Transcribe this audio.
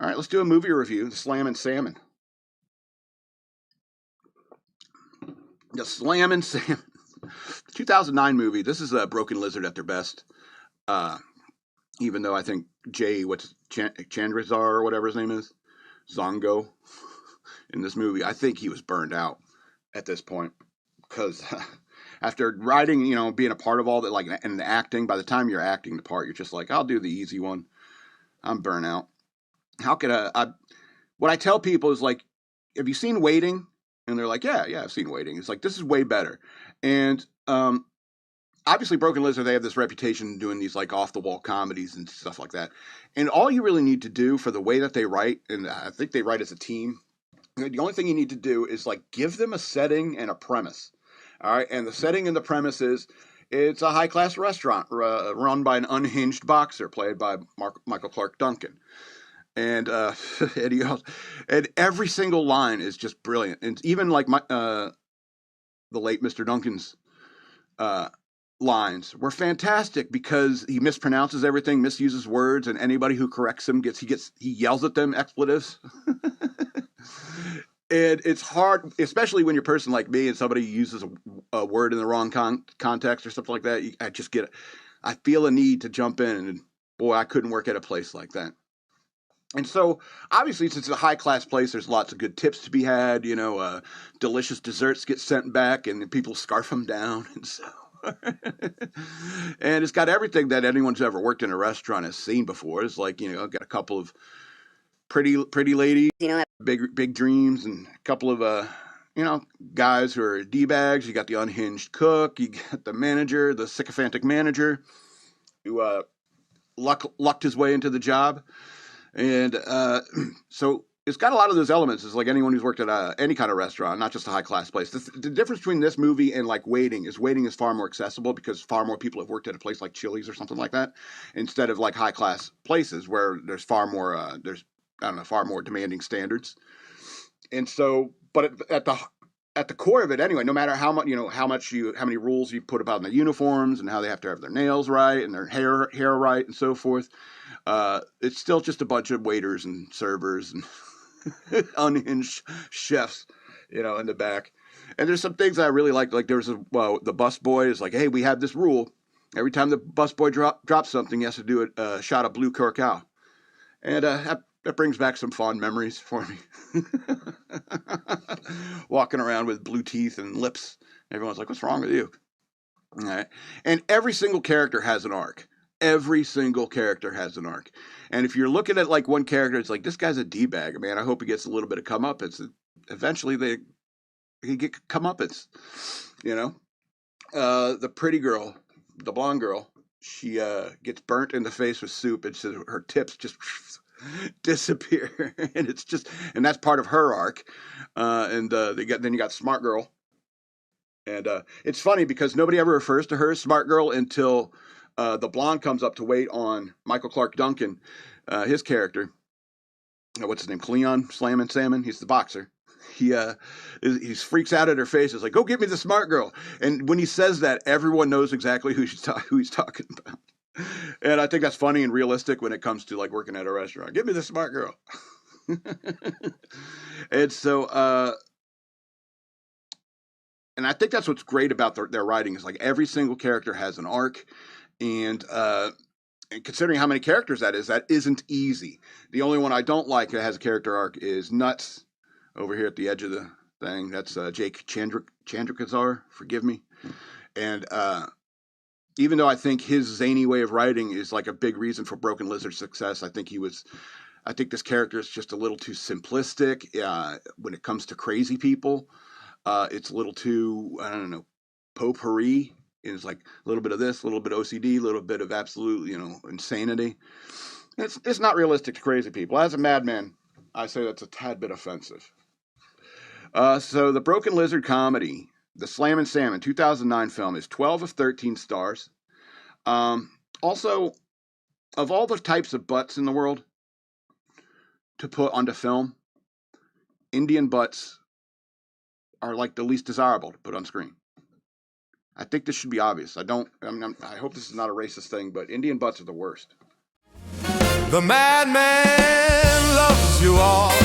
All right, let's do a movie review. The Slammin Salmon. The Slammin Salmon. 2009 movie. This is a Broken Lizard at their best. Even though I think Chandrazar or whatever his name is, Zongo, in this movie, I think he was burned out at this point because after writing, being a part of all that, like, and the acting, by the time you're acting the part, you're just like, I'll do the easy one. I'm burnt out. How could what I tell people is like, have you seen Waiting? And they're like, yeah, I've seen Waiting. It's like, this is way better. And obviously Broken Lizard, they have this reputation doing these like off the wall comedies and stuff like that. And all you really need to do for the way that they write, and I think they write as a team, the only thing you need to do is like give them a setting and a premise. All right. And the setting and the premise is it's a high class restaurant run by an unhinged boxer played by Michael Clark Duncan. And and every single line is just brilliant. And even like the late Mr. Duncan's lines were fantastic because he mispronounces everything, misuses words, and anybody who corrects him he yells at them expletives. And it's hard, especially when you're a person like me and somebody uses a word in the wrong context or something like that. I feel a need to jump in, and boy, I couldn't work at a place like that. And so, obviously, since it's a high-class place, there's lots of good tips to be had. Delicious desserts get sent back, and people scarf them down. And so, and it's got everything that anyone's ever worked in a restaurant has seen before. It's like, I've got a couple of pretty ladies, big dreams, and a couple of, guys who are D-bags. You got the unhinged cook. You got the manager, the sycophantic manager, who lucked his way into the job. And so it's got a lot of those elements. It's like anyone who's worked at any kind of restaurant, not just a high-class place. The difference between this movie and like Waiting is far more accessible because far more people have worked at a place like Chili's or something like that, instead of like high-class places where there's far more far more demanding standards. And so, but at the core of it anyway, no matter how many rules you put about in the uniforms and how they have to have their nails right and their hair right and so forth, it's still just a bunch of waiters and servers and unhinged chefs, in the back. And there's some things I really like. Like there was the bus boy is like, hey, we have this rule. Every time the bus boy drops something, he has to do a shot of blue curacao. And that brings back some fond memories for me. Walking around with blue teeth and lips. Everyone's like, what's wrong with you? All right. And every single character has an arc. Every single character has an arc. And if you're looking at like one character, it's like, this guy's a D-bag. Man, I hope he gets a little bit of comeuppance. Eventually he get comeuppance, the pretty girl, the blonde girl, she gets burnt in the face with soup, and so her tips just disappear. And that's part of her arc. Then you got Smart Girl. And it's funny because nobody ever refers to her as Smart Girl until the blonde comes up to wait on Michael Clark Duncan, his character. What's his name? Cleon Slammin Salmon. He's the boxer. He freaks out at her face. It's like, go get me the smart girl. And when he says that, everyone knows exactly who he's talking about. And I think that's funny and realistic when it comes to like working at a restaurant. Give me the smart girl. And so, and I think that's what's great about their writing is like every single character has an arc. And considering how many characters that isn't easy. The only one I don't like that has a character arc is Nuts over here at the edge of the thing. That's Jake Chandrakazar, forgive me. And even though I think his zany way of writing is like a big reason for Broken Lizard's success, I think this character is just a little too simplistic when it comes to crazy people. It's a little too, I don't know, potpourri. It's like a little bit of this, a little bit of OCD, a little bit of absolute, insanity. It's not realistic to crazy people. As a madman, I say that's a tad bit offensive. So the Broken Lizard comedy, the Slammin Salmon 2009 film, is 12 of 13 stars. Also, of all the types of butts in the world to put onto film, Indian butts are like the least desirable to put on screen. I think this should be obvious. I hope this is not a racist thing, but Indian butts are the worst. The madman loves you all.